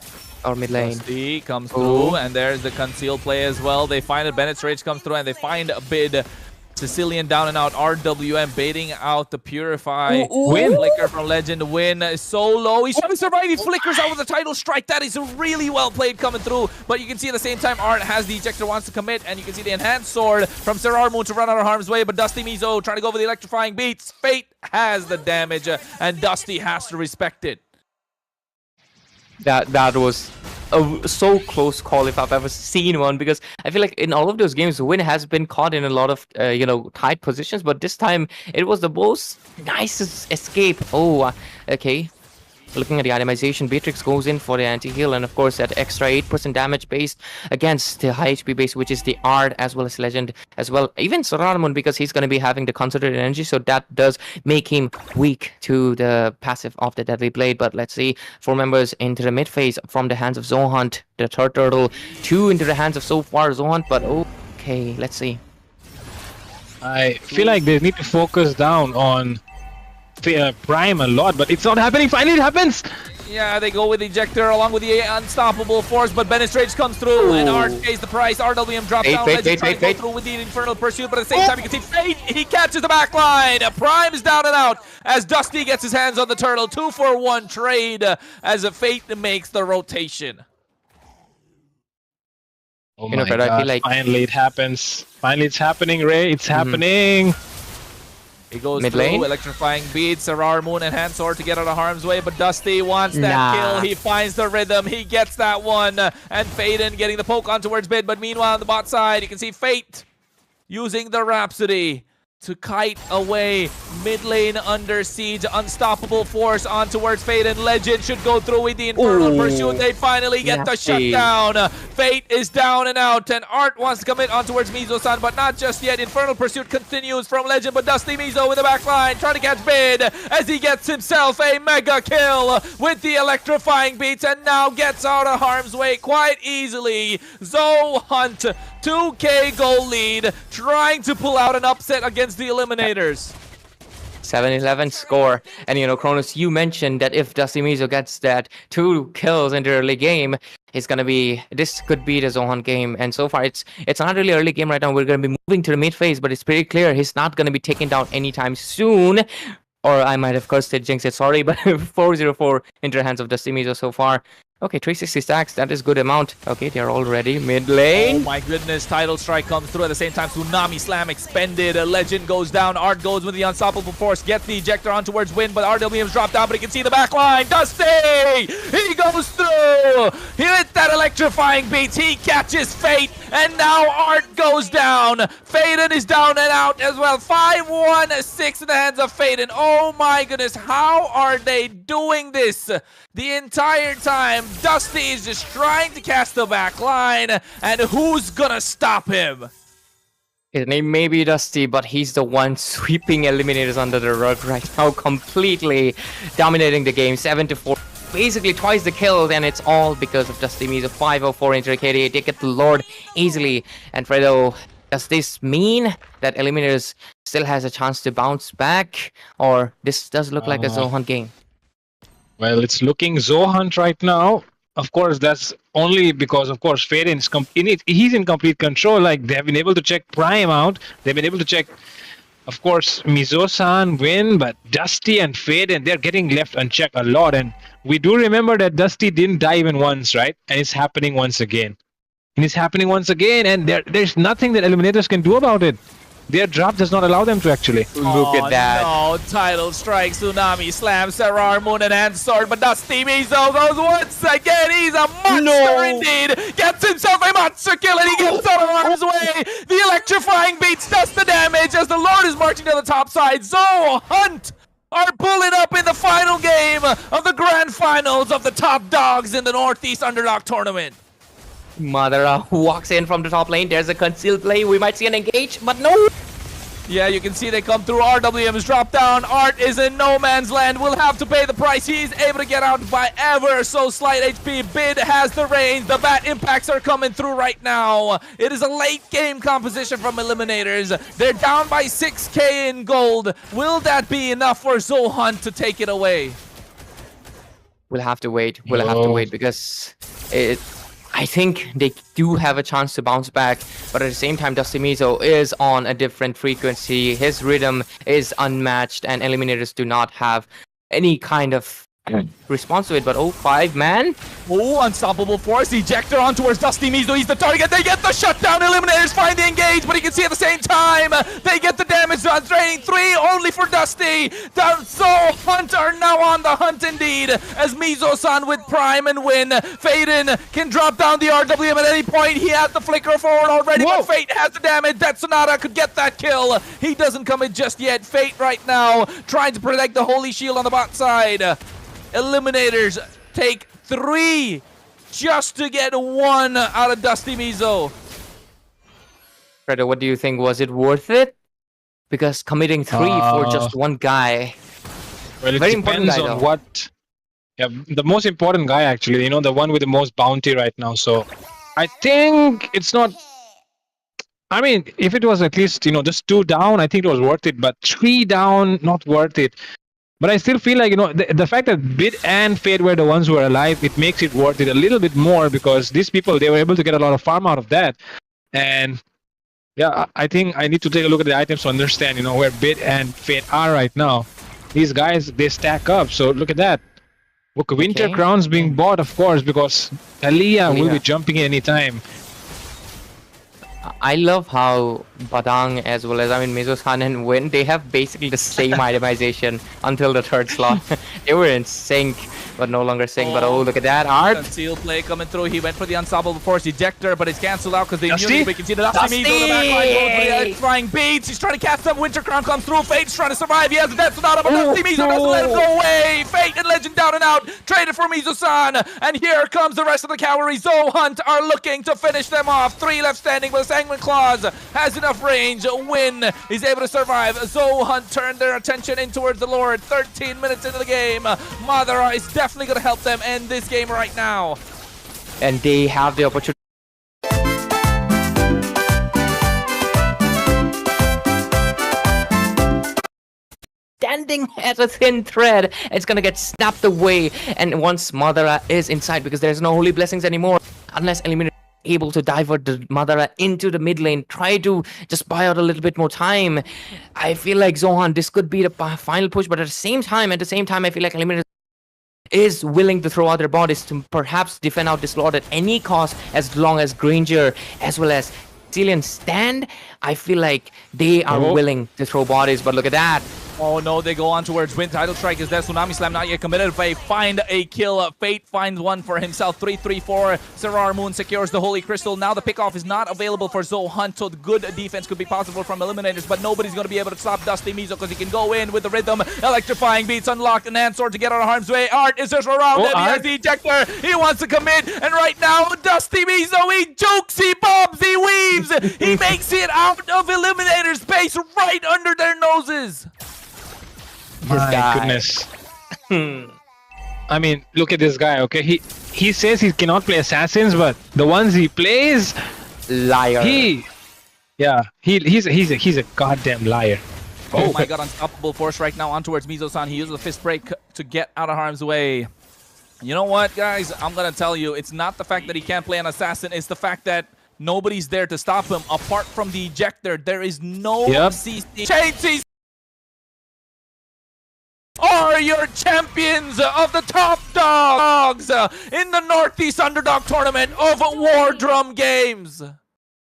or mid lane? Dusty comes through, and there's the conceal play as well. They find it. Bennett's Rage comes through, and they find a bid. Sicilian down and out. RWM baiting out the Purify. Win. Flicker from Legend. Win is so low. He's trying to survive. He flickers out with the title strike. That is really well played coming through. But you can see at the same time, Art has the ejector, wants to commit, and you can see the enhanced sword from Moon to run out of harm's way. But Dusty Mizo trying to go for the electrifying beats. Fate has the damage, and Dusty has to respect it. That was a so close call if I've ever seen one, because I feel like in all of those games, Win has been caught in a lot of tight positions, but this time it was the most nicest escape. Okay. Looking at the itemization, Beatrix goes in for the anti-heal, and of course that extra 8% damage based against the high HP base, which is the Art as well as Legend as well. Even Soraramon, because he's going to be having the concentrated energy, so that does make him weak to the passive of the Deadly Blade. But let's see, 4 members into the mid phase from the hands of Zohunt, the third turtle, 2 into the hands of so far Zohunt, but okay, let's see. I feel like they need to focus down on Prime a lot, but it's not happening. Finally it happens. Yeah, they go with Ejector along with the Unstoppable Force, but Bennett's Rage comes through, and Art pays the price. RWM drops down. Legend trying to go through with the Infernal Pursuit, but at the same time, you can see Fate. He catches the back line. Prime is down and out as Dusty gets his hands on the turtle. 2-for-1 trade as a Fate makes the rotation. Oh my God, I feel like finally it happens. Finally it's happening, Ray. It's happening. He goes mid through, lane. electrifying beats, Moon and Hand Sword to get out of harm's way, but Dusty wants that kill. He finds the rhythm. He gets that one. And Faden getting the poke on towards mid, but meanwhile on the bot side, you can see Fate using the Rhapsody to kite away mid lane under siege. Unstoppable Force on towards Fate, and Legend should go through with the Infernal Pursuit. They finally get the shutdown. Fate is down and out, and Art wants to commit on towards Mizo-san, but not just yet. Infernal Pursuit continues from Legend, but Dusty Mizo with the back line trying to catch Bid as he gets himself a mega kill with the electrifying beats, and now gets out of harm's way quite easily. Zohunt 2k goal lead, trying to pull out an upset against the Eliminators. 7-11 score. And Cronus, you mentioned that if Dusty Mizo gets that 2 kills in the early game, this could be the Zohan game. And so far it's not really early game right now. We're going to be moving to the mid phase, but it's pretty clear he's not going to be taken down anytime soon. Or I might have cursed it, jinxed it, sorry, but 404 into the hands of Dusty Mizo so far. Okay, 360 stacks, that is good amount. Okay, they're already mid lane. Oh my goodness, Title Strike comes through at the same time. Tsunami Slam expended. A Legend goes down. Art goes with the Unstoppable Force. Gets the ejector on towards Win, but RWM's dropped down, but he can see the back line. Dusty! He goes through! He hit that electrifying beats. He catches Fate, and now Art goes down. Faden is down and out as well. 5-1-6 in the hands of Faden. Oh my goodness, how are they doing this? The entire time, Dusty is just trying to cast the back line, and who's gonna stop him? His name may be Dusty, but he's the one sweeping Eliminators under the rug right now, completely dominating the game, 7-4. Basically twice the kills, and it's all because of Dusty Mizo. 504 into the KDA. They get the Lord easily. And Fredo, does this mean that Eliminators still has a chance to bounce back? Or this does look like a Zohan game? Well, it's looking Zohunt right now. Of course, that's only because, of course, Faden is he's in complete control. Like, they have been able to check Prime out. They've been able to check, of course, Mizo-san win, but Dusty and Faden, they're getting left unchecked a lot. And we do remember that Dusty didn't die even once, right? And it's happening once again. And there's nothing that Eliminators can do about it. Their draft does not allow them to actually. Look at that. No, title strike, Tsunami slams Sarar Moon and hand sword, but Dusty Mizo goes once again. He's a monster indeed. Gets himself a monster kill and he gets out of harm's way. The electrifying beats does the damage as the Lord is marching to the top side. Zohunt are pulling up in the final game of the grand finals of the top dogs in the Northeast Underdog Tournament. Madara walks in from the top lane. There's a concealed play. We might see an engage, but no. Yeah, you can see they come through. RWM's drop down. Art is in no man's land. Will have to pay the price. He's able to get out by ever so slight HP. Bid has the range. The bat impacts are coming through right now. It is a late game composition from Eliminators. They're down by 6k in gold. Will that be enough for Zohunt to take it away? We'll have to wait. We'll have to wait because I think they do have a chance to bounce back, but at the same time, Dusty Mizo is on a different frequency. His rhythm is unmatched, and Eliminators do not have any kind of response to it. But 5 man. Oh, unstoppable force. Ejector on towards Dusty Mizo. He's the target. They get the shutdown. Eliminators find the engage, but you can see at the same time, they get the damage done. Draining 3 only for Dusty. Zohunt are now on the hunt indeed, as Mizo-san with Prime and win. Faden can drop down the RWM at any point. He has the flicker forward already, but Fate has the damage. That Sonata could get that kill. He doesn't come in just yet. Fate right now trying to protect the Holy Shield on the bot side. Eliminators take 3 just to get 1 out of Dusty Mizo. Fredo, what do you think? Was it worth it? Because committing 3 for just 1 guy. Well, it Very important depends guy, on though. what. Yeah, the most important guy actually. You know, the one with the most bounty right now. So, I think it's not. I mean, if it was at least just 2 down, I think it was worth it. But 3 down, not worth it. But I still feel like, the fact that Bid and Fade were the ones who were alive, it makes it worth it a little bit more because these people, they were able to get a lot of farm out of that. And yeah, I think I need to take a look at the items to understand, where Bid and Fade are right now. These guys, they stack up. So look at that. Look, Winter Crowns being bought, of course, because Aliyah will be jumping in anytime. I love how Badang as well as Mizo-san and Win, they have basically the same itemization until the 3rd slot. They were in sync, but no longer sync. But look at that, Art. Concealed play coming through. He went for the unstoppable force ejector, but it's cancelled out because they Dusty? knew. We can see the Dusty Mizo in the back line going for the electrifying beats. He's trying to cast some. Winter Crown comes through. Fate's trying to survive. He has the death Sonata, but Dusty Mizo doesn't let him go away. Fate and Legend down and out. Traded for Mizo-san. And here comes the rest of the cavalry. Zohunt are looking to finish them off. 3 left standing, but the Sanguine Claws has enough range. Win is able to survive. Zohunt turned their attention in towards the Lord. 13 minutes into the game. Madara is definitely going to help them end this game right now. And they have the opportunity. Standing as a thin thread, it's gonna get snapped away. And once Madara is inside, because there's no holy blessings anymore, unless Eliminator able to divert the Madara into the mid lane, try to just buy out a little bit more time. I feel like Zohan, this could be the final push, but at the same time, I feel like Eliminator is willing to throw out their bodies to perhaps defend out this Lord at any cost, as long as Granger as well as Cillian stand. I feel like they are willing to throw bodies, but look at that. Oh no, they go on towards Win. Title Strike is there. Tsunami Slam not yet committed. They find a kill. Fate finds one for himself. 3-3-4. Sarar Moon secures the Holy Crystal. Now the pickoff is not available for Zohunt, so good defense could be possible from Eliminators, but nobody's going to be able to stop Dusty Mizo because he can go in with the rhythm. Electrifying beats unlocked, and Answer to get out of harm's way. Art is just around him. He has the ejector. He wants to commit, and right now, Dusty Mizo, he jukes, he bobs, he weaves. He makes it out of Eliminator's space right under their noses. My goodness. I mean, look at this guy, okay? He says he cannot play assassins, but the ones he plays, liar. He's a goddamn liar. Oh my god, unstoppable force right now on towards Mizo-san. He uses the fist break to get out of harm's way. You know what, guys? I'm gonna tell you, it's not the fact that he can't play an assassin, it's the fact that nobody's there to stop him. Apart from the ejector, there is no CC. Chain CC are your champions of the top dogs in the Northeast Underdog Tournament of War Drum Games.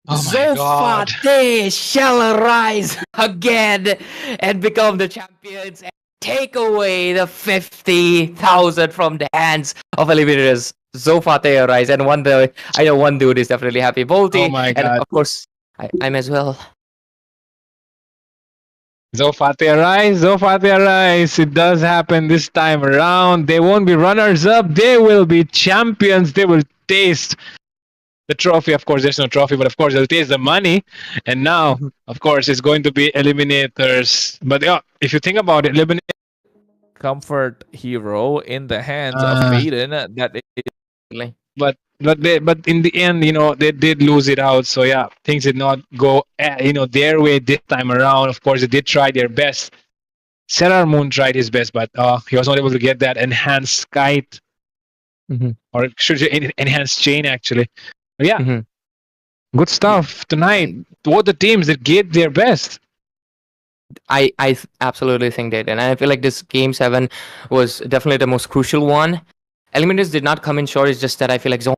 Oh my god. They shall rise again and become the champions and take away the 50,000 from the hands of eliminators. Zofate rise, and I know one dude is definitely happy. Volty, Oh my and god. of course I'm as well. Zofate arise. It does happen this time around. They won't be runners up. They will be champions. They will taste the trophy. Of course, there's no trophy, but of course, they'll taste the money. And now, of course, it's going to be eliminators. But yeah, if you think about it, Comfort hero in the hands of Maiden. That is but in the end, they did lose it out. So yeah, things did not go their way this time around. Of course, they did try their best. Sailor Moon tried his best, but he was not able to get that enhanced kite, or should you enhanced chain actually. But yeah, good stuff tonight. Both the teams that gave their best. I absolutely think they did, and I feel like this game 7 was definitely the most crucial one. Eliminators did not come in short. It's just that I feel like Zone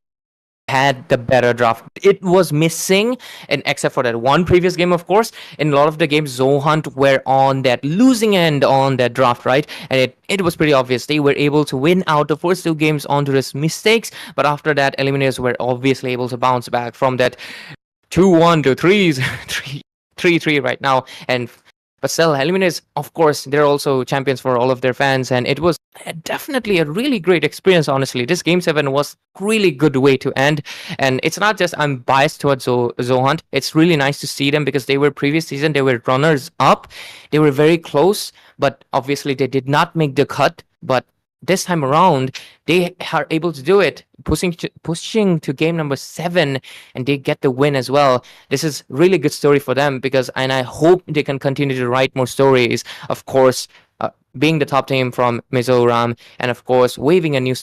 had the better draft. It was missing, and except for that one previous game, of course, in a lot of the games, Zohunt were on that losing end on that draft, right? And it was pretty obvious. They were able to win out the first 2 games onto these mistakes, but after that, Eliminators were obviously able to bounce back from that 2-1 to 3-3 right now. But still, Eliminators, of course, they're also champions for all of their fans, and it was definitely a really great experience, honestly. This Game 7 was really good way to end, and it's not just I'm biased towards Zohunt. It's really nice to see them because they were previous season, they were runners-up. They were very close, but obviously they did not make the cut, but this time around, they are able to do it, pushing to game number 7, and they get the win as well. This is really good story for them and I hope they can continue to write more stories. Of course, being the top team from Mizoram, and of course, waving a new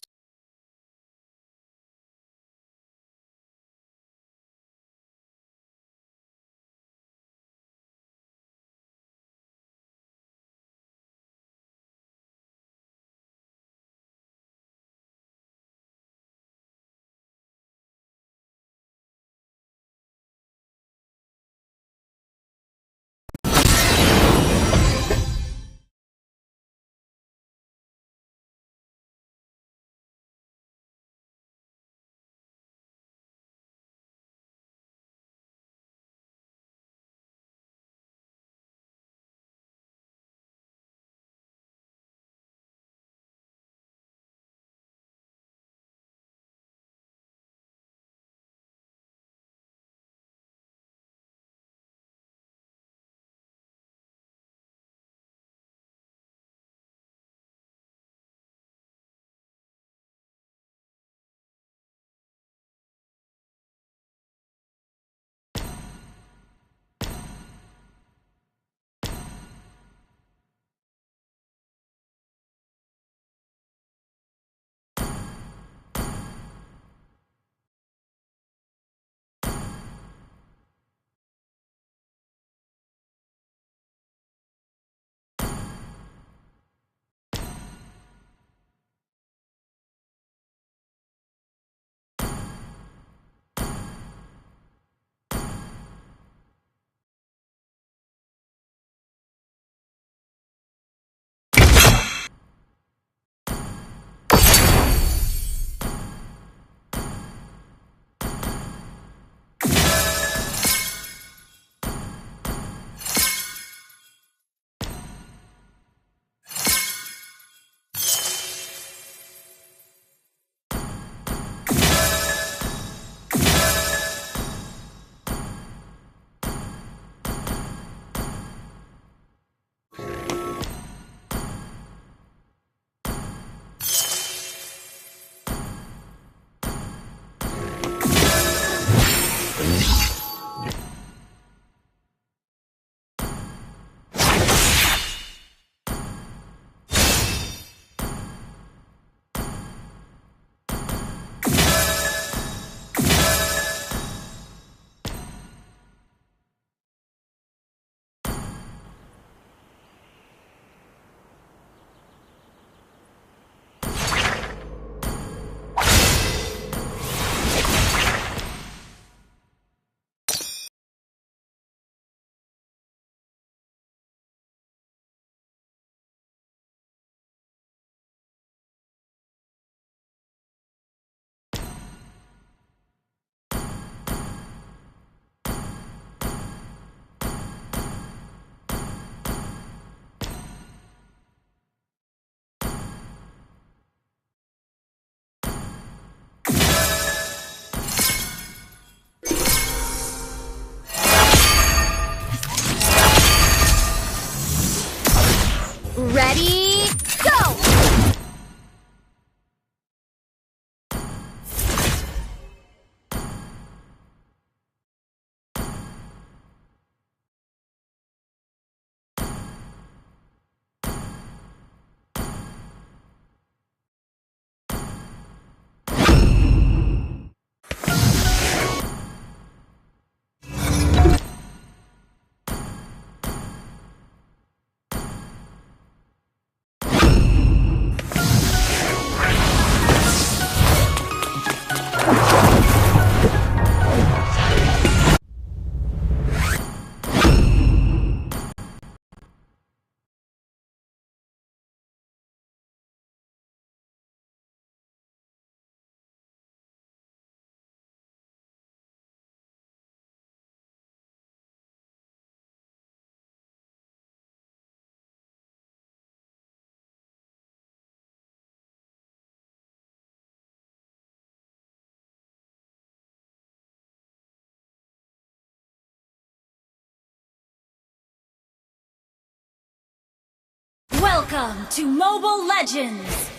Welcome to Mobile Legends!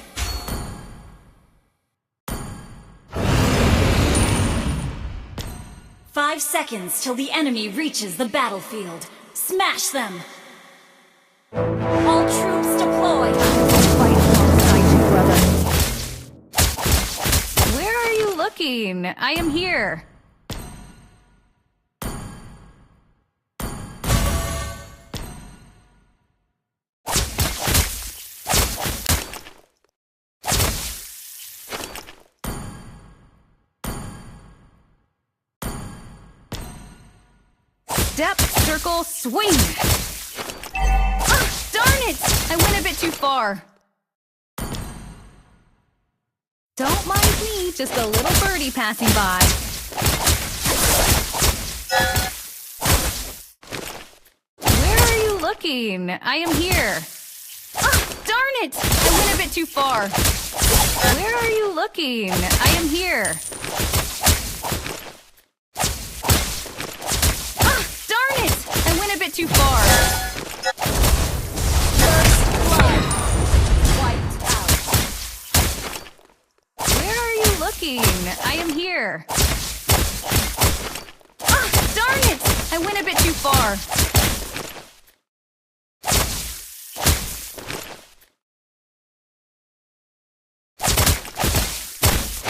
Five seconds till the enemy reaches the battlefield. Smash them! All troops deployed! Fight alongside you, brother. Where are you looking? I am here. Step, circle, swing! Ah, darn it! I went a bit too far. Don't mind me, just a little birdie passing by. Where are you looking? I am here. Ah, darn it! I went a bit too far. Where are you looking? I am here. I went a bit too far. First blood! Wiped out. Where are you looking? I am here. Ah, darn it! I went a bit too far.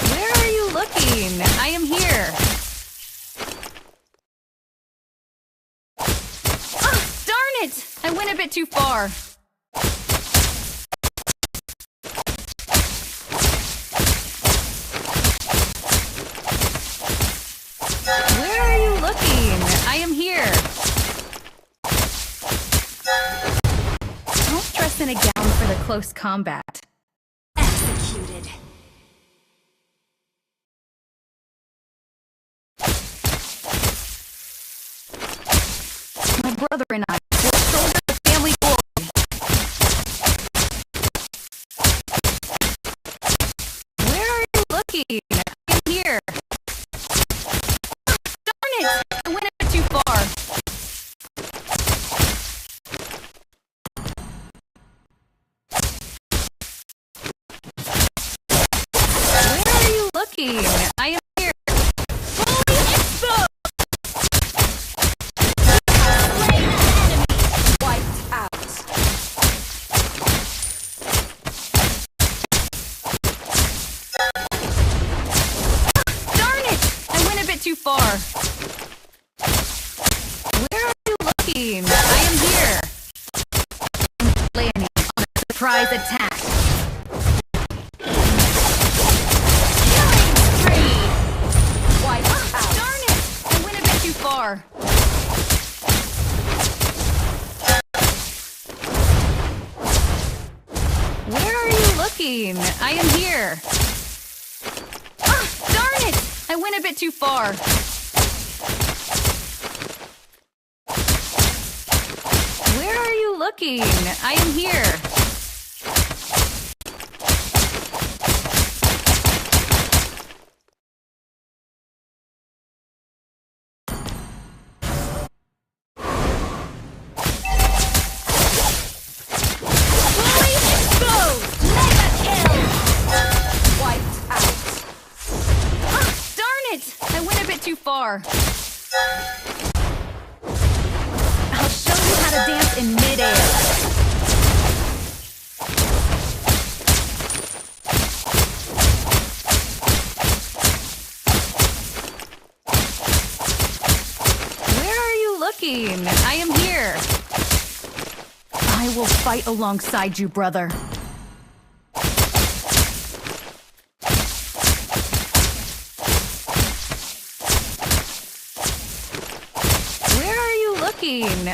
Where are you looking? I am here. I went a bit too far. Where are you looking? I am here. Don't dress in a gown for the close combat. Executed. My brother and I will shoulder the family glory. Where are you looking? I am here. Darn it! I went a bit too far. Where are you looking? I am here. Fully exposed! Too far. Where are you looking? I am here. Landing on a surprise attack. Killing spree. Wipe out. Darn it! I went a bit too far. Where are you looking? I am here. Ah, darn it! I went a bit too far. Where are you looking? I am here. Fully exposed! Mega kill! Wiped out. I went a bit too far. I'll show you how to dance in midair. Where are you looking? I am here. I will fight alongside you, brother.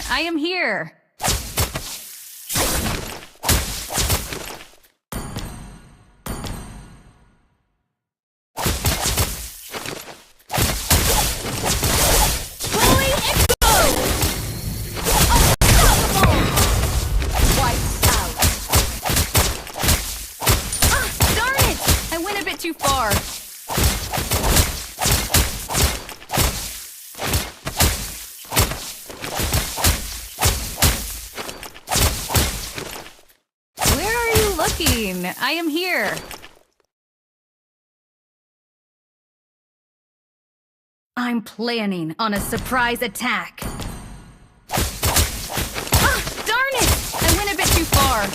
I am here. Fully exposed! Unstoppable! Wiped out. Ah, darn it! I went a bit too far. looking? I am here. I'm planning on a surprise attack. Ah, darn it! I went a bit too far.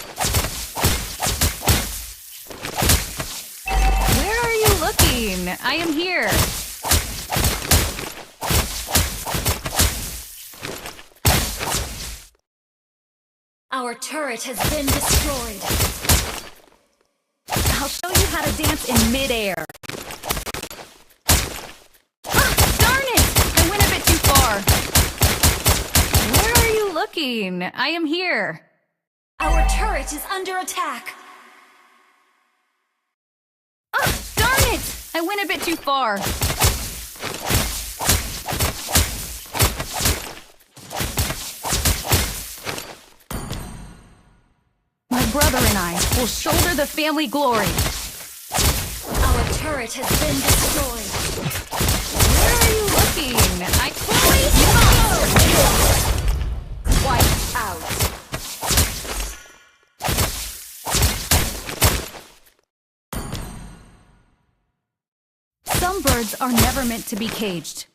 Where are you looking? I am here. Our turret has been destroyed. I'll show you how to dance in midair. Ah, darn it! I went a bit too far. Where are you looking? I am here. Our turret is under attack. Ah, darn it! I went a bit too far. My brother and I will shoulder the family glory. Our turret has been destroyed. Where are you looking? I clearly Wiped out. Some birds are never meant to be caged.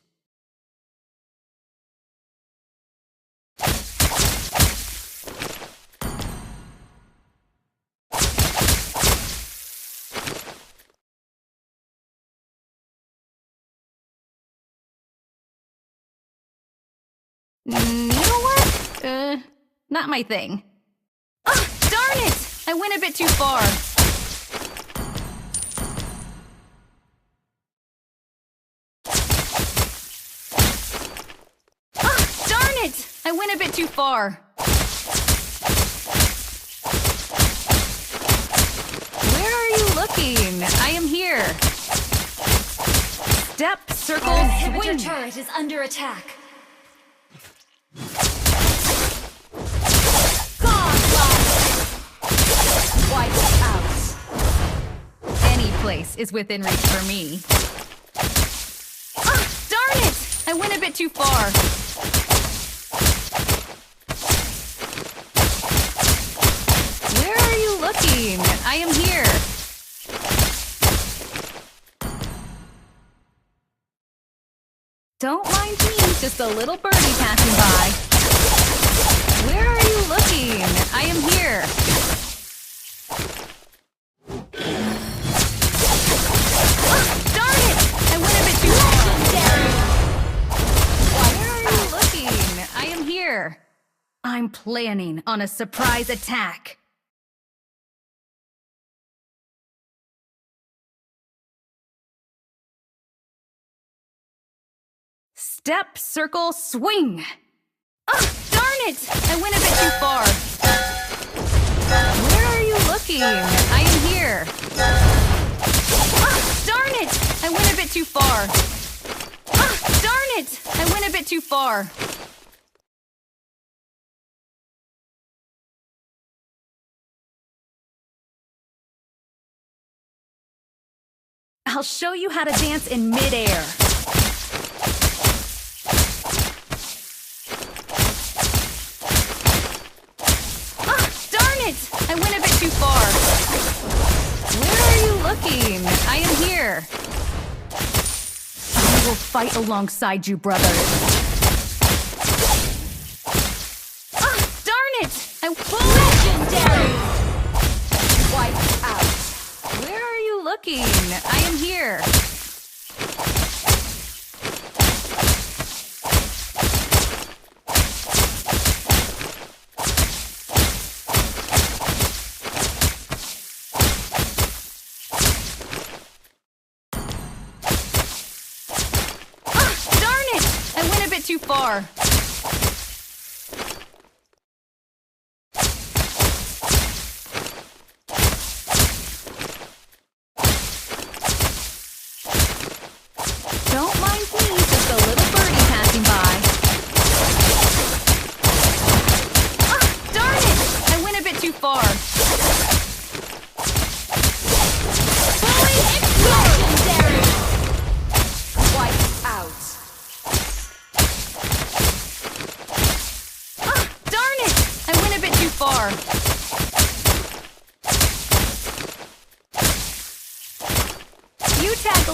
Needlework? Not my thing. Ah, darn it! I went a bit too far. Ah, darn it! I went a bit too far. Where are you looking? I am here. Step, circle, Our inhibitor swing. turret is under attack. Wiped out. Any place is within reach for me. Ah, darn it! I went a bit too far. Where are you looking? I am here. Don't mind me, just a little birdie passing by. Where are you looking? I am here. Ah, darn it! I went a bit too far. Where are you looking? I am here. I'm planning on a surprise attack. Step, circle, swing. Ah, darn it! I went a bit too far. Where are you looking? I am here. Ah, darn it! I went a bit too far. Ah, darn it! I went a bit too far. I'll show you how to dance in midair. I went a bit too far. Where are you looking? I am here. I will fight alongside you, brother. Ah, darn it! Legendary. Wiped out. Where are you looking? I am here. Too far. Don't mind me, just a little birdie passing by. Ah, darn it! I went a bit too far. Fully legendary. Wiped out. Far.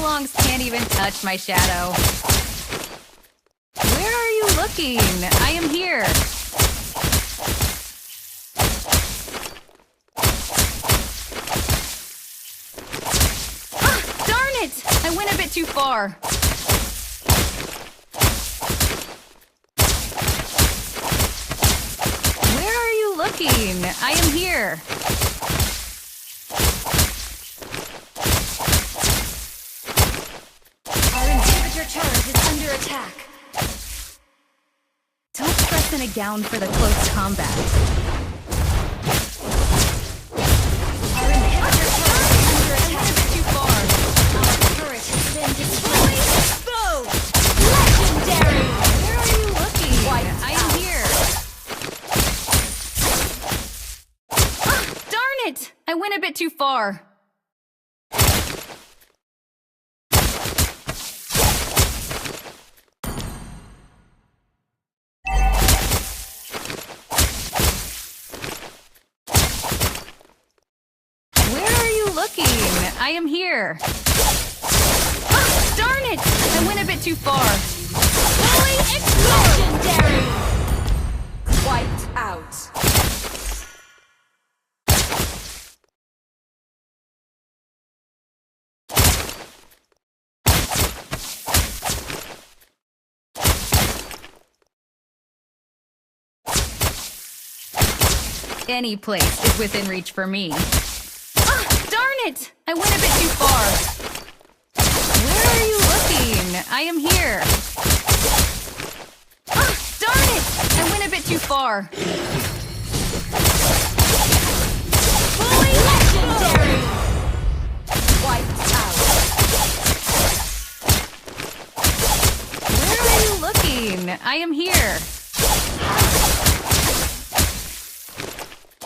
Furlongs can't even touch my shadow. Where are you looking? I am here. Ah, darn it! I went a bit too far. Where are you looking? I am here. Our inhibitor turret is under attack. Don't dress in a gown for the close combat. Our inhibitor turret is under I went a attack. bit too far. Our turret has been destroyed. Exposed! Legendary! Where are you looking? Wiped I am out. here. Ah, darn it! I went a bit too far. Where are you looking? I am here. Ah, darn it! I went a bit too far. Fully exposed! Legendary! Wiped out. Any place is within reach for me. Ah, darn it! I went a bit too far. Where are you looking? I am here. Ah, darn it! I went a bit too far. Fully legendary! Wiped out. Where are you looking? I am here.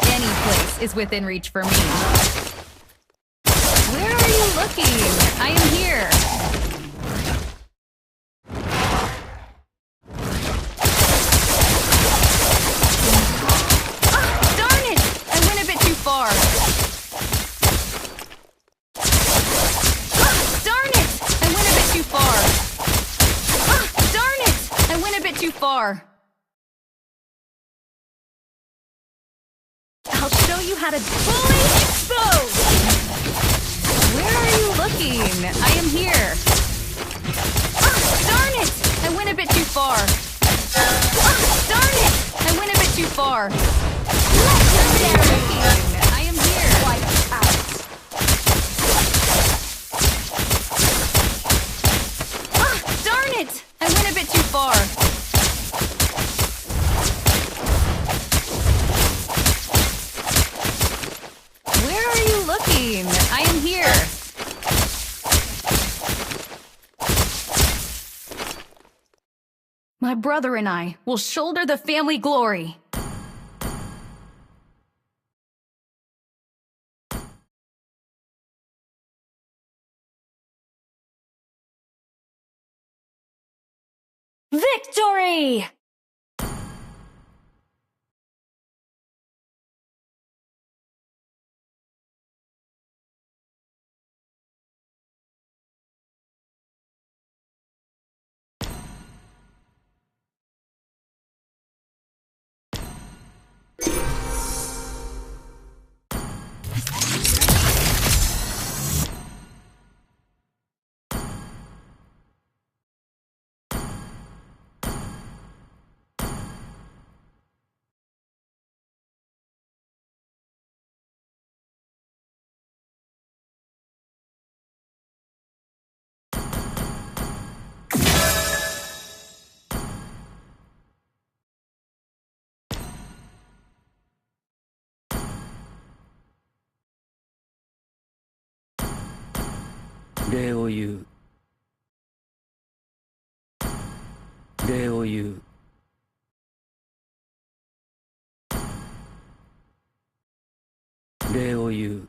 Any place is within reach for me. Where are you looking? I am here. Ah, darn it! I went a bit too far. Ah, darn it! I went a bit too far. Ah, darn it! I went a bit too far. I'll show you how to fully expose! Where are you looking? I am here. Ah, darn it! I went a bit too far. Ah, darn it! I went a bit too far. Where are you looking? I am here. Wiped out. Ah, darn it! I went a bit too far. Where are you looking? I am here. My brother and I will shoulder the family glory. Victory!礼を言う。礼を言う。礼を言う。